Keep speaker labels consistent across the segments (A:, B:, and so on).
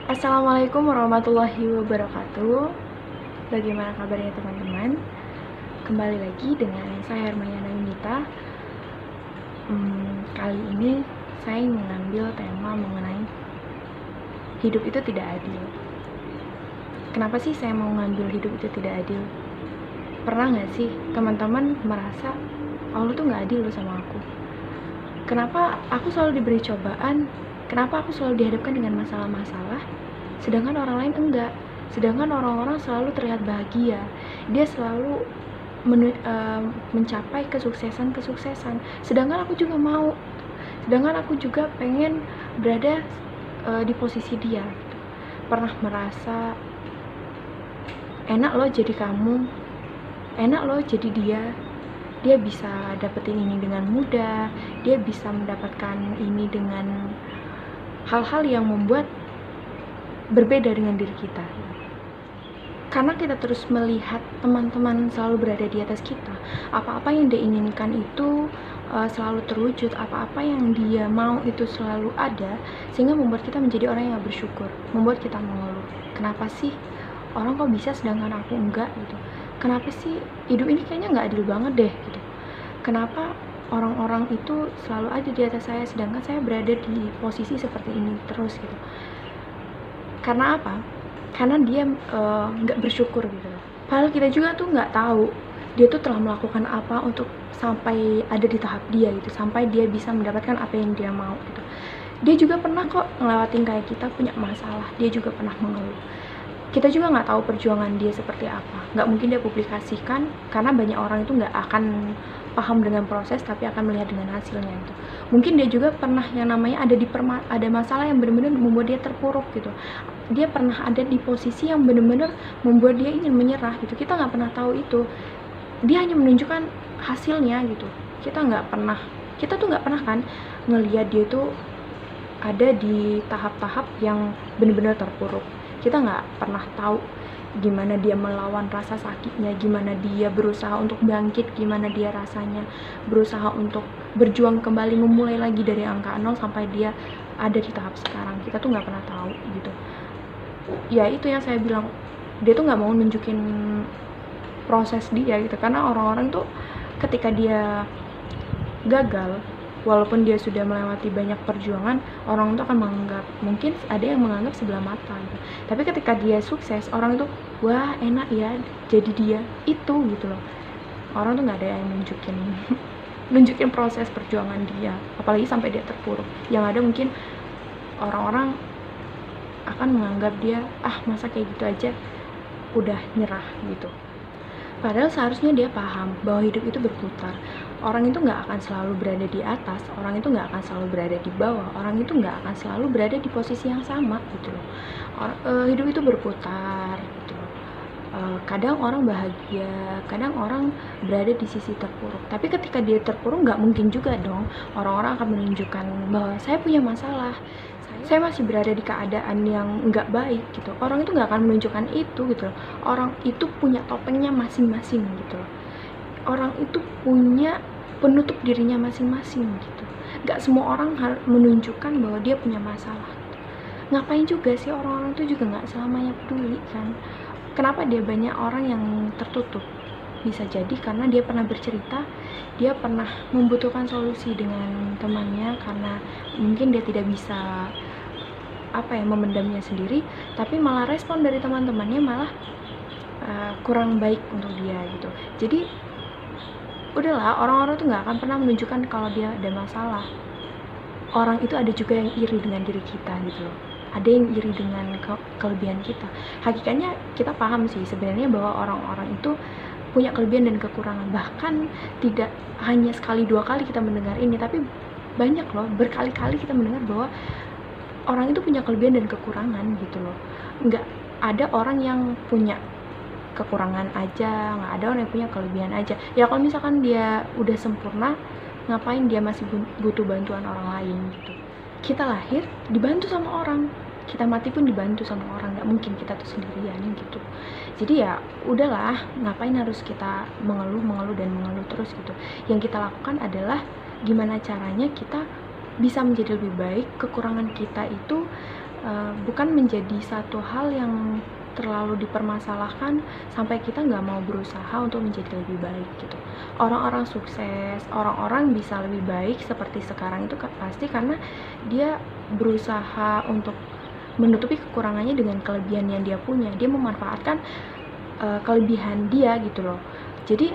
A: Assalamualaikum warahmatullahi wabarakatuh. Bagaimana kabarnya teman-teman? Kembali lagi dengan saya Hermayana Yunita. Kali ini saya mengambil tema mengenai hidup itu tidak adil. Kenapa sih saya mau ngambil hidup itu tidak adil? Pernah nggak sih teman-teman merasa Allah tuh nggak adil loh sama aku? Kenapa aku selalu diberi cobaan? Kenapa aku selalu dihadapkan dengan masalah-masalah, sedangkan orang lain enggak? Sedangkan orang-orang selalu terlihat bahagia, dia selalu mencapai kesuksesan, sedangkan aku juga mau, sedangkan aku juga pengen berada di posisi dia. Pernah merasa enak loh jadi kamu, enak loh jadi dia bisa dapetin ini dengan mudah, dia bisa mendapatkan ini dengan hal-hal yang membuat berbeda dengan diri kita. Karena kita terus melihat teman-teman selalu berada di atas kita, apa-apa yang dia inginkan itu selalu terwujud, apa-apa yang dia mau itu selalu ada, sehingga membuat kita menjadi orang yang bersyukur, membuat kita mengeluh. Kenapa sih orang kok bisa sedangkan aku enggak gitu? Kenapa sih hidup ini kayaknya nggak adil banget deh gitu? Kenapa orang-orang itu selalu ada di atas saya sedangkan saya berada di posisi seperti ini terus gitu? Karena apa? Karena dia nggak bersyukur gitu. Padahal kita juga tuh nggak tahu dia tuh telah melakukan apa untuk sampai ada di tahap dia gitu, sampai dia bisa mendapatkan apa yang dia mau gitu. Dia juga pernah kok ngelewatin kayak kita punya masalah, dia juga pernah mengeluh. Kita juga nggak tahu perjuangan dia seperti apa, nggak mungkin dia publikasikan karena banyak orang itu nggak akan paham dengan proses tapi akan melihat dengan hasilnya itu. Mungkin dia juga pernah yang namanya ada masalah yang benar-benar membuat dia terpuruk gitu. Dia pernah ada di posisi yang benar-benar membuat dia ingin menyerah gitu. Kita nggak pernah tahu itu. Dia hanya menunjukkan hasilnya gitu. Kita tuh nggak pernah kan ngelihat dia tuh ada di tahap-tahap yang benar-benar terpuruk. Kita nggak pernah tahu gimana dia melawan rasa sakitnya, gimana dia berusaha untuk bangkit, gimana dia rasanya berusaha untuk berjuang kembali, memulai lagi dari angka 0 sampai dia ada di tahap sekarang. Kita tuh nggak pernah tahu gitu. Ya itu yang saya bilang, dia tuh nggak mau nunjukin proses dia gitu, karena orang-orang tuh ketika dia gagal, walaupun dia sudah melewati banyak perjuangan, orang itu akan menganggap, mungkin ada yang menganggap sebelah mata gitu. Tapi ketika dia sukses, orang itu wah enak ya jadi dia itu gitu loh. Orang tuh nggak ada yang nunjukin proses perjuangan dia, apalagi sampai dia terpuruk. Yang ada mungkin orang-orang akan menganggap dia masa kayak gitu aja udah nyerah gitu. Padahal seharusnya dia paham bahwa hidup itu berputar. Orang itu nggak akan selalu berada di atas, orang itu nggak akan selalu berada di bawah, orang itu nggak akan selalu berada di posisi yang sama gitu loh. Hidup itu berputar gitu loh. Kadang orang bahagia, kadang orang berada di sisi terpuruk. Tapi ketika dia terpuruk, nggak mungkin juga dong orang-orang akan menunjukkan bahwa saya punya masalah, saya masih berada di keadaan yang nggak baik gitu. Orang itu nggak akan menunjukkan itu gitu loh. Orang itu punya topengnya masing-masing gitu loh. Orang itu punya penutup dirinya masing-masing gitu. Nggak semua orang harus menunjukkan bahwa dia punya masalah gitu. Ngapain juga sih orang-orang itu juga nggak selamanya peduli kan. Kenapa dia banyak orang yang tertutup? Bisa jadi karena dia pernah bercerita, dia pernah membutuhkan solusi dengan temannya karena mungkin dia tidak bisa memendamnya sendiri, tapi malah respon dari teman-temannya malah kurang baik untuk dia gitu. Jadi udahlah, orang-orang tuh nggak akan pernah menunjukkan kalau dia ada masalah. Orang itu ada juga yang iri dengan diri kita gitu loh. Ada yang iri dengan kelebihan kita. Hakikatnya kita paham sih sebenarnya bahwa orang-orang itu punya kelebihan dan kekurangan. Bahkan tidak hanya sekali dua kali kita mendengar ini, tapi banyak loh, berkali-kali kita mendengar bahwa orang itu punya kelebihan dan kekurangan gitu loh. Nggak ada orang yang punya kekurangan aja, nggak ada orang yang punya kelebihan aja. Ya kalau misalkan dia udah sempurna, ngapain dia masih butuh bantuan orang lain gitu. Kita lahir dibantu sama orang, kita mati pun dibantu sama orang, nggak mungkin kita tuh sendirian gitu. Jadi ya udahlah, ngapain harus kita mengeluh terus gitu. Yang kita lakukan adalah gimana caranya kita bisa menjadi lebih baik. Kekurangan kita itu bukan menjadi satu hal yang terlalu dipermasalahkan sampai kita nggak mau berusaha untuk menjadi lebih baik gitu. Orang-orang sukses, orang-orang bisa lebih baik seperti sekarang itu pasti karena dia berusaha untuk menutupi kekurangannya dengan kelebihan yang dia punya. Dia memanfaatkan kelebihan dia gitu loh. Jadi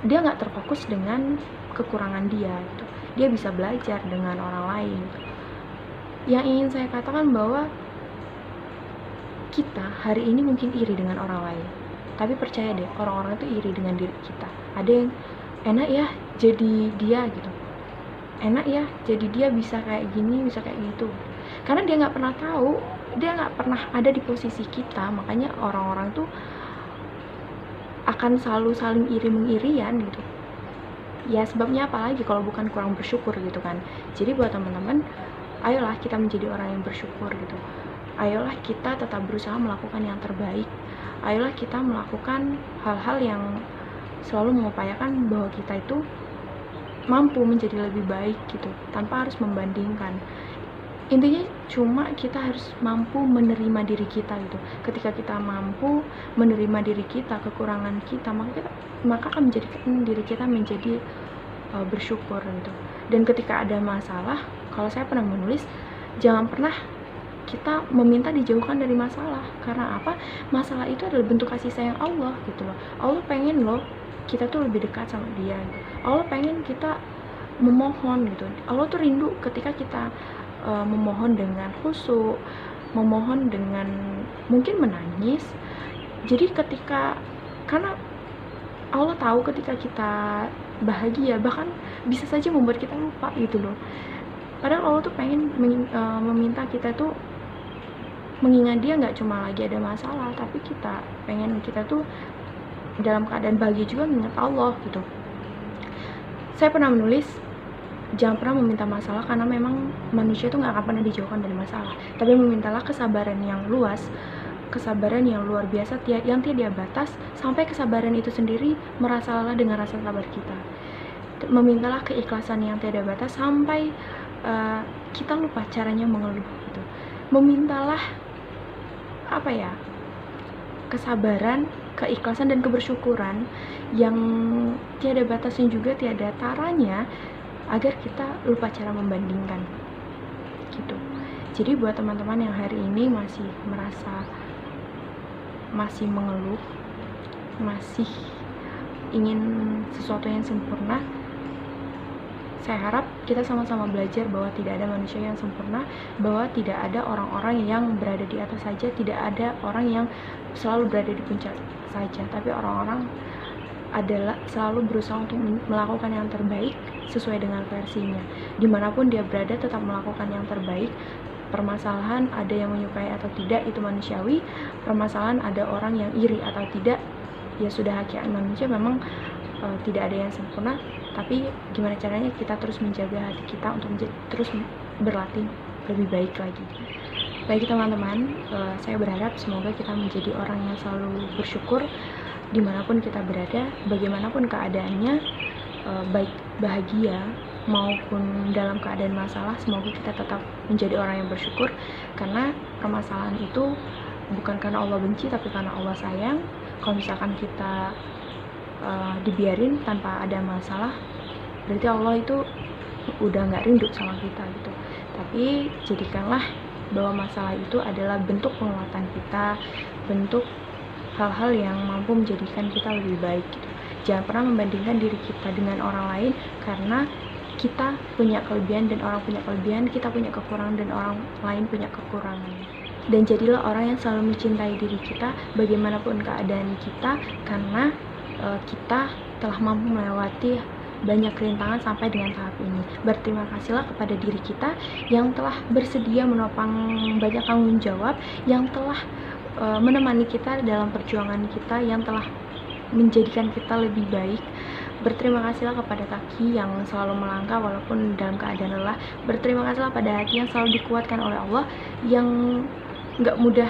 A: dia nggak terfokus dengan kekurangan dia gitu. Dia bisa belajar dengan orang lain. Yang ingin saya katakan bahwa kita hari ini mungkin iri dengan orang lain, tapi percaya deh, orang-orang itu iri dengan diri kita. Ada yang enak ya jadi dia gitu, enak ya jadi dia bisa kayak gini, bisa kayak gitu, karena dia nggak pernah tahu, dia nggak pernah ada di posisi kita. Makanya orang-orang tuh akan selalu saling iri mengirian gitu. Ya sebabnya apalagi kalau bukan kurang bersyukur gitu kan. Jadi buat teman-teman, ayolah kita menjadi orang yang bersyukur gitu. Ayolah kita tetap berusaha melakukan yang terbaik. Ayolah kita melakukan hal-hal yang selalu mengupayakan bahwa kita itu mampu menjadi lebih baik gitu, tanpa harus membandingkan. Intinya cuma kita harus mampu menerima diri kita gitu. Ketika kita mampu menerima diri kita, kekurangan kita, maka akan menjadikan diri kita menjadi bersyukur gitu. Dan ketika ada masalah, kalau saya pernah menulis, jangan pernah kita meminta dijauhkan dari masalah. Karena apa? Masalah itu adalah bentuk kasih sayang Allah gitu loh. Allah pengen loh kita tuh lebih dekat sama dia gitu. Allah pengen kita memohon gitu. Allah tuh rindu ketika kita memohon dengan khusyuk, memohon dengan mungkin menangis. Jadi karena Allah tahu ketika kita bahagia, bahkan bisa saja membuat kita lupa gitu loh. Padahal Allah tuh pengen meminta kita tuh mengingat dia nggak cuma lagi ada masalah, tapi pengen kita tuh dalam keadaan bahagia juga mengingat Allah gitu. Saya pernah menulis, jangan pernah meminta masalah, karena memang manusia tuh nggak akan pernah dijauhkan dari masalah. Tapi memintalah kesabaran yang luas, kesabaran yang luar biasa, yang tiada batas, sampai kesabaran itu sendiri merasa lelah dengan rasa sabar kita. Memintalah keikhlasan yang tiada batas sampai kita lupa caranya mengeluh gitu. Memintalah kesabaran, keikhlasan dan kebersyukuran yang tiada batasnya juga tiada taranya, agar kita lupa cara membandingkan gitu. Jadi buat teman-teman yang hari ini masih merasa masih mengeluh, masih ingin sesuatu yang sempurna, saya harap kita sama-sama belajar bahwa tidak ada manusia yang sempurna, bahwa tidak ada orang-orang yang berada di atas saja, tidak ada orang yang selalu berada di puncak saja, tapi orang-orang adalah selalu berusaha untuk melakukan yang terbaik sesuai dengan versinya. Dimanapun dia berada tetap melakukan yang terbaik. Permasalahan ada yang menyukai atau tidak, itu manusiawi. Permasalahan ada orang yang iri atau tidak, ya sudah hakikat manusia, memang tidak ada yang sempurna. Tapi gimana caranya kita terus menjaga hati kita untuk terus berlatih lebih baik lagi. Baik teman-teman, saya berharap semoga kita menjadi orang yang selalu bersyukur dimanapun kita berada, bagaimanapun keadaannya, baik bahagia maupun dalam keadaan masalah. Semoga kita tetap menjadi orang yang bersyukur, karena permasalahan itu bukan karena Allah benci, tapi karena Allah sayang. Kalau misalkan kita dibiarin tanpa ada masalah, berarti Allah itu udah nggak rindu sama kita gitu. Tapi jadikanlah bahwa masalah itu adalah bentuk penguatan kita, bentuk hal-hal yang mampu menjadikan kita lebih baik gitu. Jangan pernah membandingkan diri kita dengan orang lain, karena kita punya kelebihan dan orang punya kelebihan, kita punya kekurangan dan orang lain punya kekurangan. Dan jadilah orang yang selalu mencintai diri kita bagaimanapun keadaan kita, karena kita telah mampu melewati banyak rintangan sampai dengan tahap ini. Berterima kasihlah kepada diri kita yang telah bersedia menopang banyak tanggung jawab, yang telah menemani kita dalam perjuangan kita, yang telah menjadikan kita lebih baik. Berterima kasihlah kepada kaki yang selalu melangkah walaupun dalam keadaan lelah. Berterima kasihlah pada hati yang selalu dikuatkan oleh Allah, yang gak mudah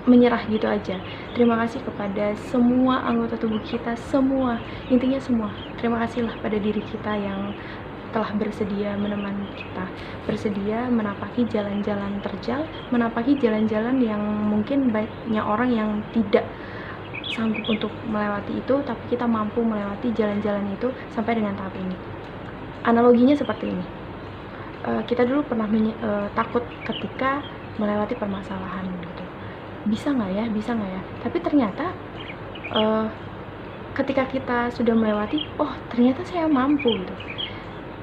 A: menyerah gitu aja. Terima kasih kepada semua anggota tubuh kita, semua, intinya semua. Terima kasihlah pada diri kita yang telah bersedia menemani kita, bersedia menapaki jalan-jalan terjal, menapaki jalan-jalan yang mungkin banyak orang yang tidak sanggup untuk melewati itu, tapi kita mampu melewati jalan-jalan itu sampai dengan tahap ini. Analoginya seperti ini. Kita dulu pernah takut ketika melewati permasalahan gitu. Bisa nggak ya? Tapi ternyata ketika kita sudah melewati, oh ternyata saya mampu gitu.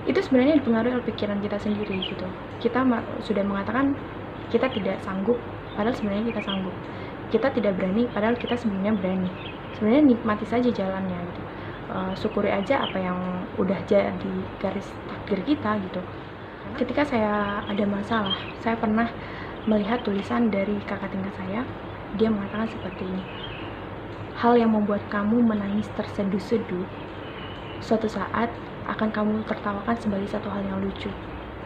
A: Itu sebenarnya dipengaruhi oleh pikiran kita sendiri gitu. Kita sudah mengatakan kita tidak sanggup, padahal sebenarnya kita sanggup. Kita tidak berani, padahal kita sebenarnya berani. Sebenarnya nikmati saja jalannya gitu. Syukuri aja apa yang udah jadi garis takdir kita gitu. Ketika saya ada masalah, saya pernah melihat tulisan dari kakak tingkat saya. Dia mengatakan seperti ini: hal yang membuat kamu menangis terseduh-seduh, suatu saat akan kamu tertawakan sebagai satu hal yang lucu.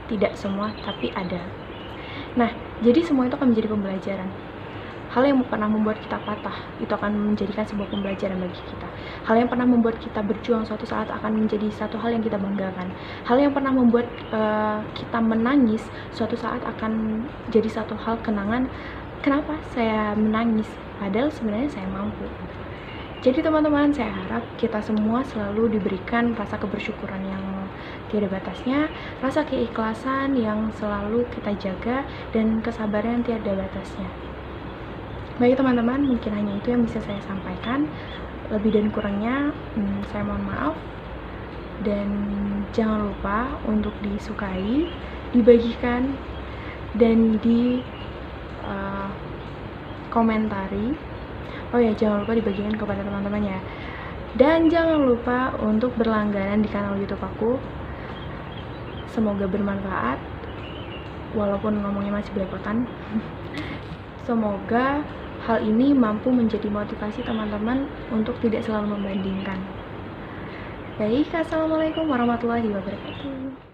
A: Tidak semua, tapi ada. Nah, jadi semua itu akan menjadi pembelajaran. Hal yang pernah membuat kita patah, itu akan menjadikan sebuah pembelajaran bagi kita. Hal yang pernah membuat kita berjuang suatu saat akan menjadi satu hal yang kita banggakan. Hal yang pernah membuat kita menangis suatu saat akan jadi satu hal kenangan. Kenapa saya menangis? Padahal sebenarnya saya mampu. Jadi teman-teman, saya harap kita semua selalu diberikan rasa kebersyukuran yang tiada batasnya, rasa keikhlasan yang selalu kita jaga, dan kesabaran yang tiada batasnya. Baik teman-teman, mungkin hanya itu yang bisa saya sampaikan. Lebih dan kurangnya saya mohon maaf. Dan jangan lupa untuk disukai, dibagikan, dan di komentari. Oh ya, jangan lupa dibagikan kepada teman-teman ya. Dan jangan lupa untuk berlangganan di kanal YouTube aku. Semoga bermanfaat, walaupun ngomongnya masih belepotan. Semoga hal ini mampu menjadi motivasi teman-teman untuk tidak selalu membandingkan. Baik, assalamualaikum warahmatullahi wabarakatuh.